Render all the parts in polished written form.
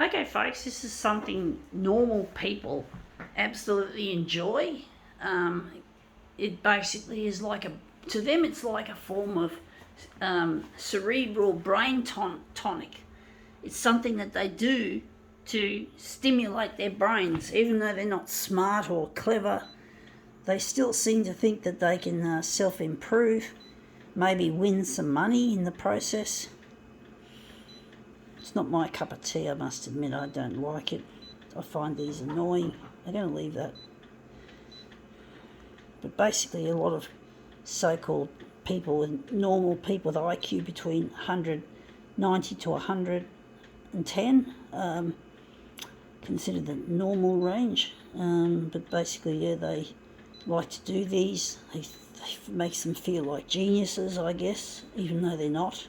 Okay, folks, this is something normal people absolutely enjoy. It basically is like to them, it's like a form of cerebral brain tonic. It's something that they do to stimulate their brains. Even though they're not smart or clever, they still seem to think that they can self-improve, maybe win some money in the process. It's not my cup of tea, I must admit. I don't like it. I find these annoying. I'm going to leave that. But basically a lot of so-called people and normal people with IQ between 190 to 110 considered the normal range. But basically, yeah, they like to do these. It makes them feel like geniuses, I guess, even though they're not.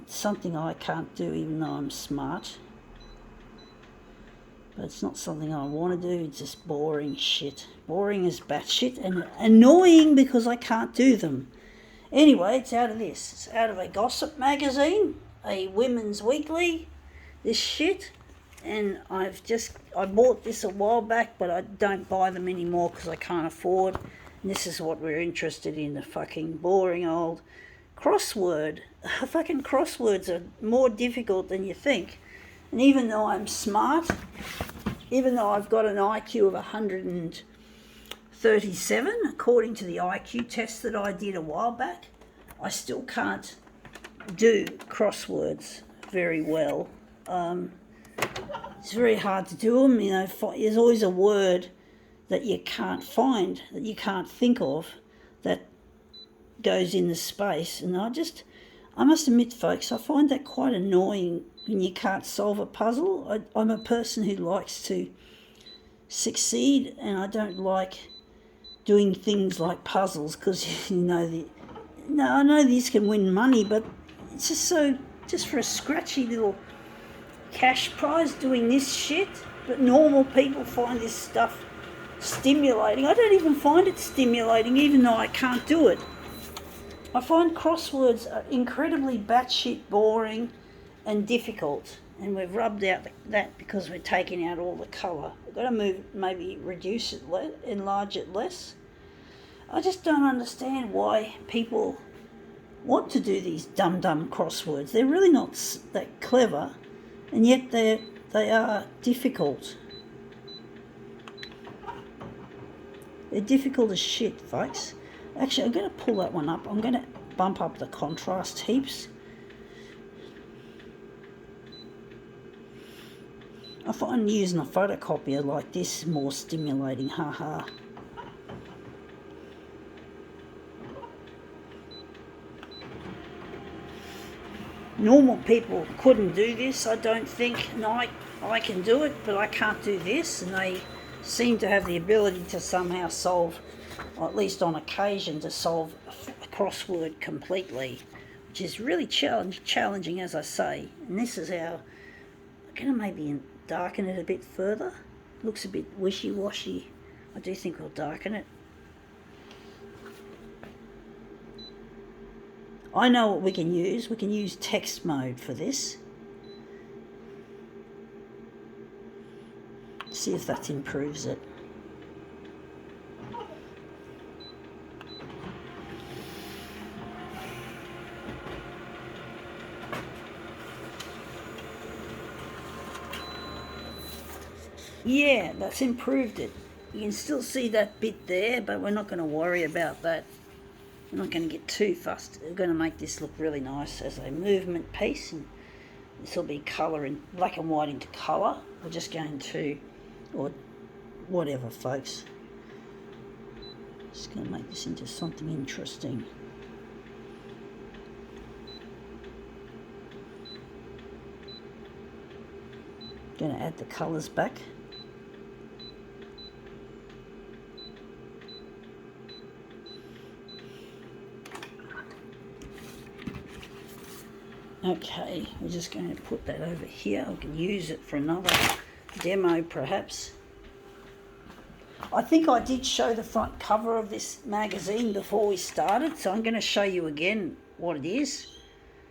It's something I can't do even though I'm smart. But it's not something I want to do. It's just boring shit. Boring as batshit and annoying because I can't do them. Anyway, it's out of this. It's out of a gossip magazine, a women's weekly, this shit. And I bought this a while back, but I don't buy them anymore because I can't afford. And this is what we're interested in, the fucking boring old crossword. Fucking crosswords are more difficult than you think. And even though I'm smart, even though I've got an IQ of 137, according to the IQ test that I did a while back, I still can't do crosswords very well. It's very hard to do them. You know, there's always a word that you can't find, that you can't think of, that goes in the space. And I must admit, folks, I find that quite annoying when you can't solve a puzzle. I'm a person who likes to succeed, and I don't like doing things like puzzles because, I know this can win money, but it's just for a scratchy little cash prize doing this shit. But normal people find this stuff stimulating. I don't even find it stimulating, even though I can't do it. I find crosswords are incredibly batshit boring and difficult, and we've rubbed out that because we're taking out all the colour. We've got to maybe reduce it, enlarge it less. I just don't understand why people want to do these dumb crosswords. They're really not that clever, and yet they are difficult. They're difficult as shit, folks. Actually, I'm going to pull that one up. I'm going to bump up the contrast heaps. I find using a photocopier like this more stimulating, haha. Normal people couldn't do this, I don't think. No, I can do it, but I can't do this, and they seem to have the ability to somehow solve, or at least on occasion, to solve a crossword completely, which is really challenging, as I say. And this is how I'm going to maybe darken it a bit further. Looks a bit wishy-washy. I do think we'll darken it. I know what we can use. We can use text mode for this. See if that improves it. Yeah, that's improved it. You can still see that bit there, but we're not going to worry about that. We're not going to get too fussed. We're going to make this look really nice as a movement piece, and this will be colour in black and white into colour. We're just going to, or whatever, folks. Just going to make this into something interesting. Going to add the colours back. Okay, we're just going to put that over here. We can use it for another demo, perhaps. I think I did show the front cover of this magazine before we started, so I'm going to show you again what it is,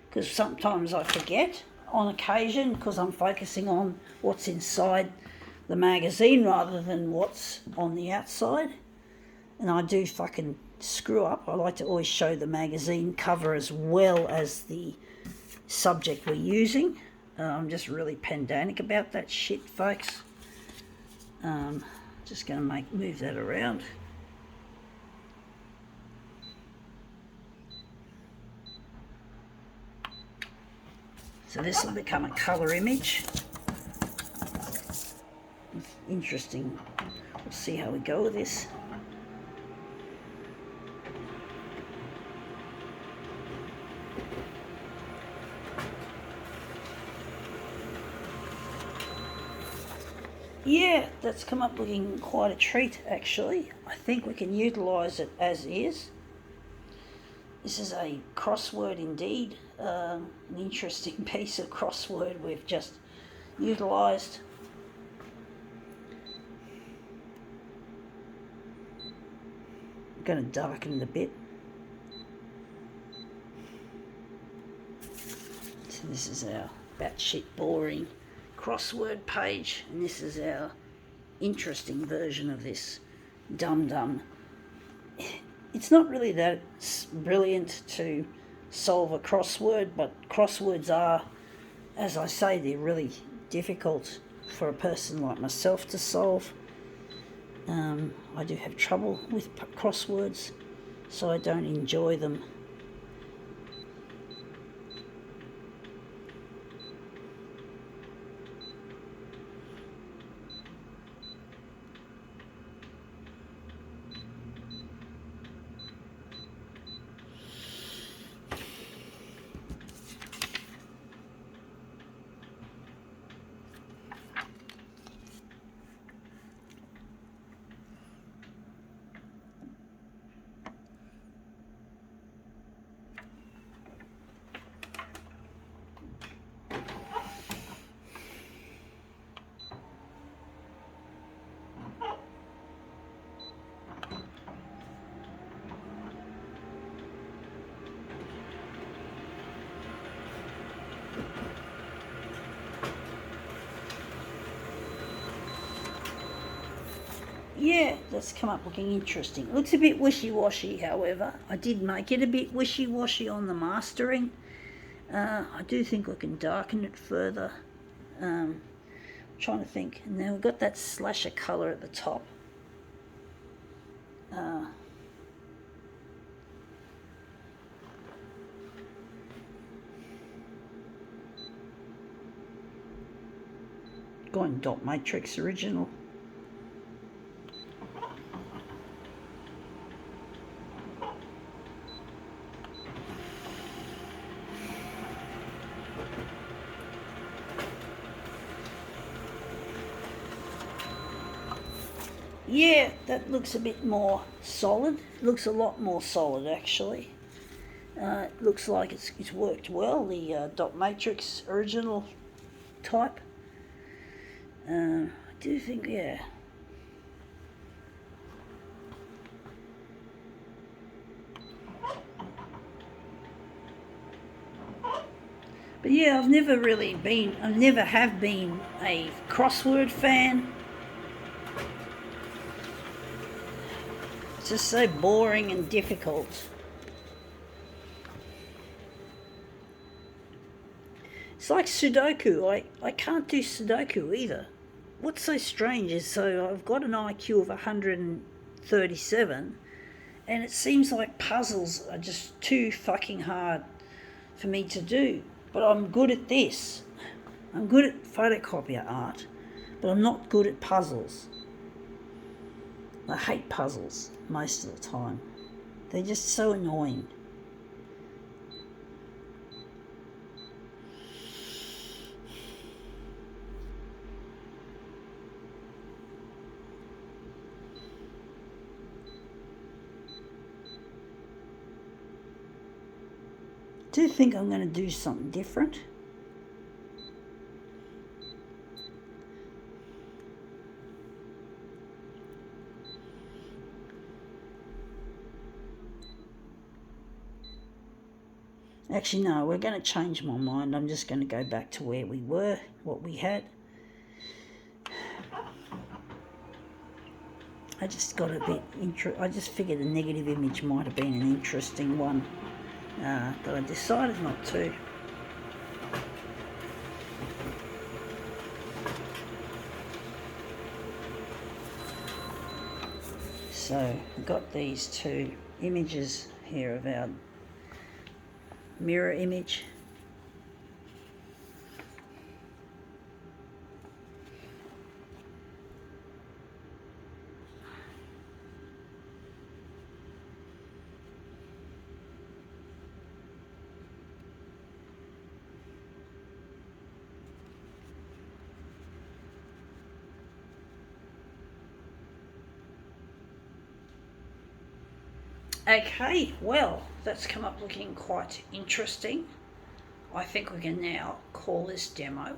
because sometimes I forget. on occasion, because I'm focusing on what's inside the magazine rather than what's on the outside. And I do fucking screw up. I like to always show the magazine cover as well as the subject we're using. I'm just really pedantic about that shit, folks. Just going to move that around. So this will become a colour image. Interesting. We'll see how we go with this. Yeah, that's come up looking quite a treat, actually. I think we can utilise it as is. This is a crossword indeed, an interesting piece of crossword we've just utilised. I'm going to darken it a bit. So this is our batshit boring crossword page, and this is our interesting version of this dum-dum. It's not really that brilliant to solve a crossword, but crosswords are, as I say, they're really difficult for a person like myself to solve. I do have trouble with crosswords, so I don't enjoy them. Yeah, that's come up looking interesting. It looks a bit wishy-washy, however. I did make it a bit wishy-washy on the mastering. I do think I can darken it further. I'm trying to think. Now we've got that slash of colour at the top. Going dot matrix original. Yeah, that looks a bit more solid. It looks a lot more solid, actually. It looks like it's worked well, the dot matrix original type. I do think, yeah. But yeah, I never have been a crossword fan. It's just so boring and difficult. It's like Sudoku. I can't do Sudoku either. What's so strange is, so I've got an IQ of 137, and it seems like puzzles are just too fucking hard for me to do. But I'm good at this. I'm good at photocopier art, but I'm not good at puzzles. I hate puzzles most of the time. They're just so annoying. I do think I'm going to do something different. Actually, no, we're going to change my mind. I'm just going to go back to where we were, what we had. I just got a bit I just figured the negative image might have been an interesting one, but I decided not to. So I've got these two images here of our mirror image. Okay, well, that's come up looking quite interesting. I think we can now call this demo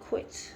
quits.